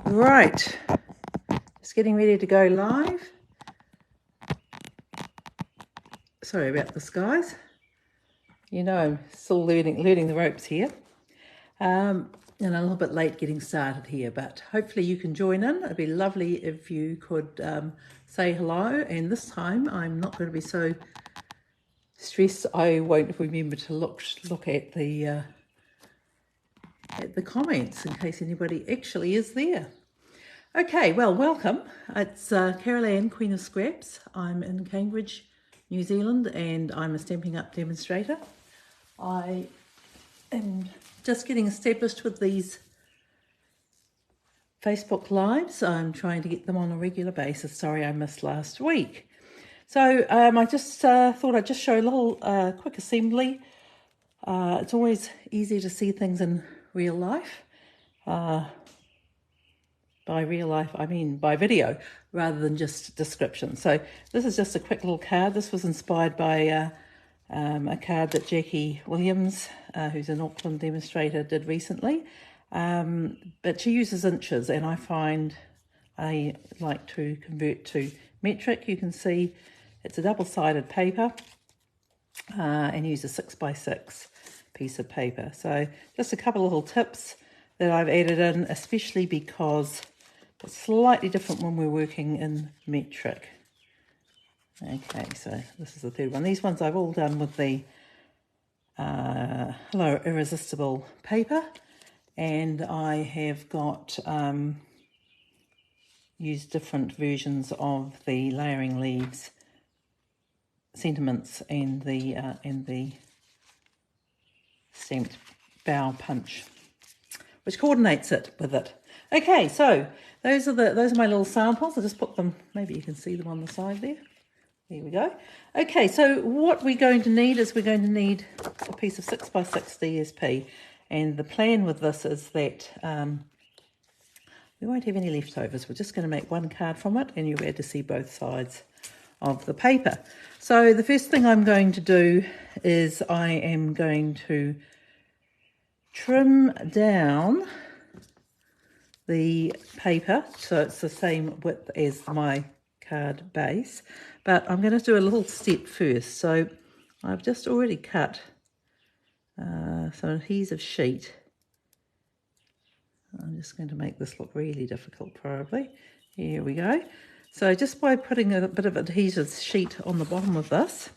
Right, just getting ready to go live. Sorry about this, guys. You know, I'm still learning the ropes here. And a little bit late getting started here, but hopefully you can join in. It'd be lovely if you could say hello. And this time I'm not going to be so stressed. I won't remember to look at the comments in case anybody actually is there. Okay, well, welcome. It's Carol Ann, Queen of Scraps. I'm in Cambridge, New Zealand, and I'm a Stampin' Up demonstrator. I am just getting established with these Facebook Lives. I'm trying to get them on a regular basis. Sorry I missed last week. So I just thought I'd just show a little quick assembly. It's always easy to see things in real life. By real life, I mean by video, rather than just description. So this is just a quick little card. This was inspired by a card that Jacquie Williams, who's an Auckland demonstrator, did recently. But she uses inches, and I find I like to convert to metric. You can see it's a double-sided paper and use a 6x6 piece of paper. So just a couple of little tips that I've added in, especially because it's slightly different when we're working in metric. Okay, so this is the third one. These ones I've all done with the Hello Irresistible paper, and I have got used different versions of the layering leaves, sentiments, and the stamped bow punch, which coordinates it with it. Okay, so those are my little samples. I'll just put them, maybe you can see them on the side there. There we go. Okay, so what we're going to need is we're going to need a piece of 6x6 DSP. And the plan with this is that we won't have any leftovers. We're just going to make one card from it, and you'll be able to see both sides of the paper. So the first thing I'm going to do is I am going to trim down the paper so it's the same width as my card base, but I'm going to do a little step first. So I've just already cut some adhesive sheet. I'm just going to make this look really difficult probably. Here we go. So just by putting a bit of adhesive sheet on the bottom of this,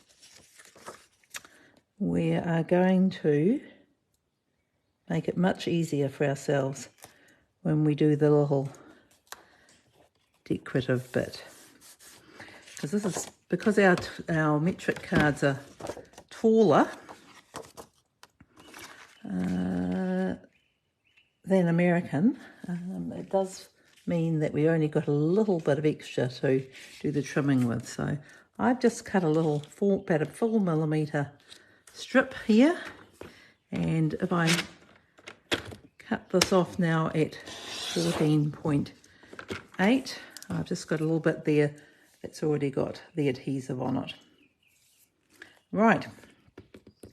we are going to make it much easier for ourselves when we do the little decorative bit. Because this is because our metric cards are taller than American, it does mean that we only got a little bit of extra to do the trimming with. So I've just cut a little about a 4 millimeter strip here, and if I cut this off now at 14.8, I've just got a little bit there that's already got the adhesive on it. Right,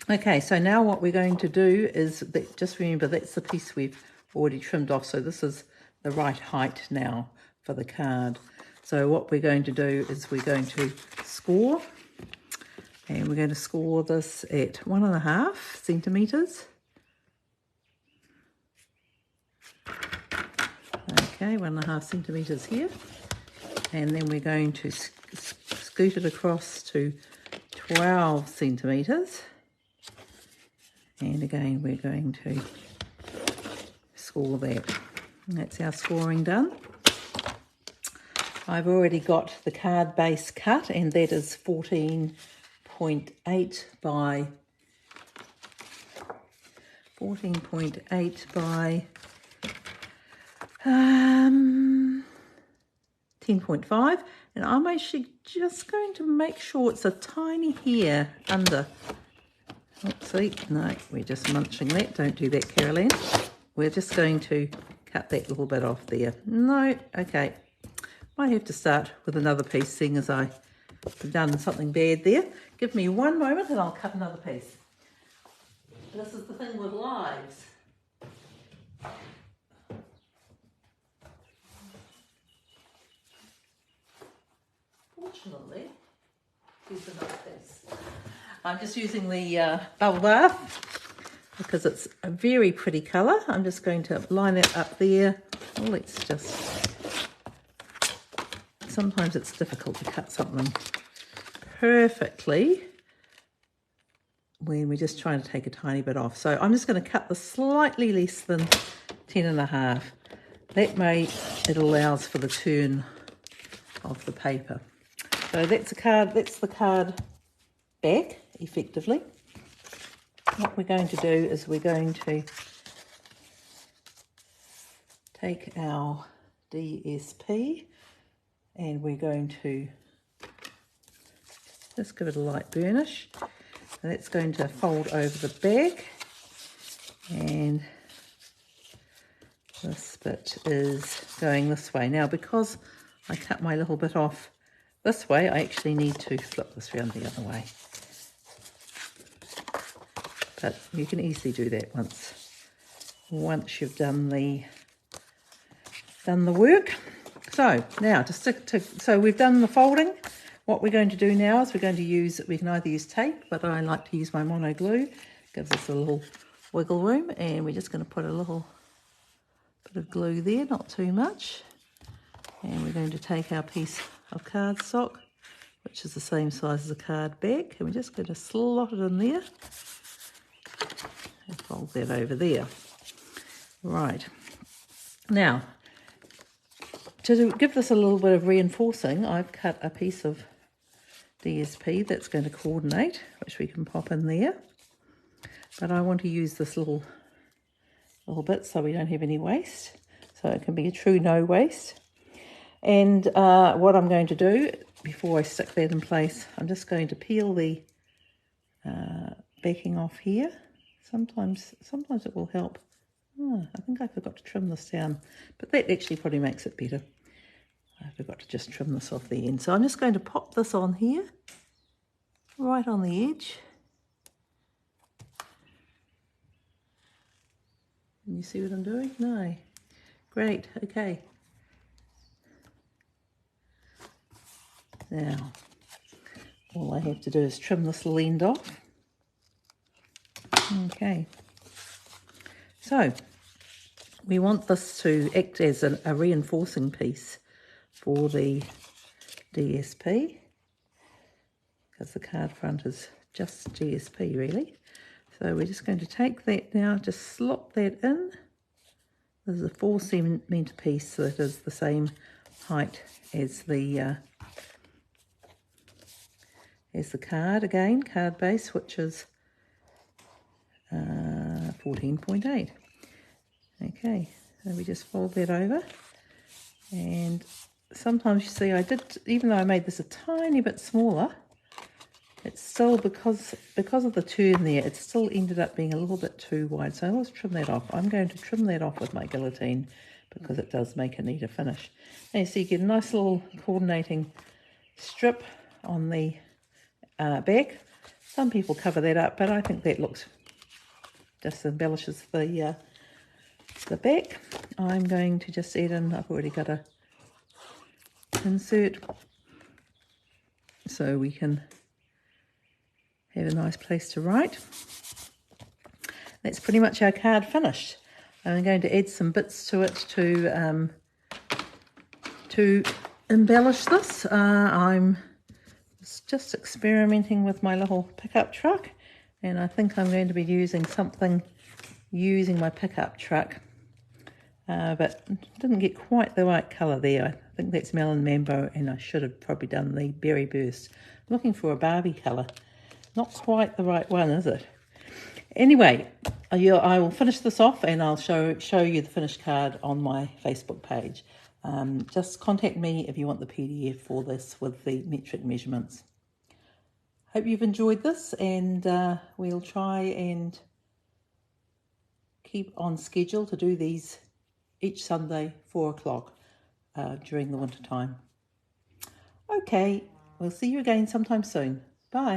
okay, so now what we're going to do is that, just remember that's the piece we've already trimmed off, so this is the right height now for the card. So what we're going to do is we're going to score, and we're going to score this at 1.5 centimeters. Okay, 1.5 centimeters here, and then we're going to scoot it across to 12 centimeters, and again we're going to score that. And that's our scoring done. I've already got the card base cut, and that is 14.8 by 10.5, and I'm actually just going to make sure it's a tiny hair under. Oopsie, no, we're just munching that. Don't do that, Carol Ann. We're just going to cut that little bit off there. No, okay. Might have to start with another piece, seeing as I've done something bad there. Give me one moment and I'll cut another piece. This is the thing with lives. use another piece. I'm just using the bubble bath because it's a very pretty colour. I'm just going to line it up there. Well, let's just... Sometimes it's difficult to cut something perfectly when we're just trying to take a tiny bit off. So I'm just going to cut this slightly less than 10.5. That way it allows for the turn of the paper. So that's the card back, effectively. What we're going to do is we're going to take our DSP and we're going to just give it a light burnish. And that's going to fold over the back, and this bit is going this way. Now, because I cut my little bit off this way, I actually need to flip this around the other way. But you can easily do that once you've done the work. So now so we've done the folding. What we're going to do now is we can either use tape, but I like to use my mono glue. Gives us a little wiggle room, and we're just going to put a little bit of glue there, not too much. And we're going to take our piece of cardstock, which is the same size as a card back, and we're just going to slot it in there and fold that over there. Right. Now, to give this a little bit of reinforcing, I've cut a piece of DSP that's going to coordinate, which we can pop in there. But I want to use this little bit so we don't have any waste. So it can be a true no waste. And what I'm going to do, before I stick that in place, I'm just going to peel the backing off here. Sometimes it will help. Oh, I think I forgot to trim this down, but that actually probably makes it better. I forgot to just trim this off the end. So I'm just going to pop this on here, right on the edge. Can you see what I'm doing? No. Great, okay. Now, all I have to do is trim this little end off. Okay. So, we want this to act as a reinforcing piece for the DSP, because the card front is just DSP really. So we're just going to take that now, just slot that in. This is a 4 centimetre piece that is the same height as the card base, which is 14.8. Okay, so we just fold that over, and sometimes you see even though I made this a tiny bit smaller, it's still, because of the turn there, it still ended up being a little bit too wide. So let's trim that off. I'm going to trim that off with my guillotine because it does make a neater finish. And so you get a nice little coordinating strip on the back. Some people cover that up, but I think that just embellishes the back. I'm going to just add in, I've already got a insert so we can have a nice place to write. That's pretty much our card finished. I'm going to add some bits to it to embellish this. I'm just experimenting with my little pickup truck, and I think I'm going to be using my pickup truck, but didn't get quite the right colour there. I think that's Melon Mambo, and I should have probably done the Berry Burst. I'm looking for a Barbie colour. Not quite the right one, is it? Anyway, I will finish this off, and I'll show you the finished card on my Facebook page. Just contact me if you want the PDF for this with the metric measurements. Hope you've enjoyed this, and we'll try and keep on schedule to do these each Sunday, 4 o'clock during the winter time. Okay, we'll see you again sometime soon. Bye.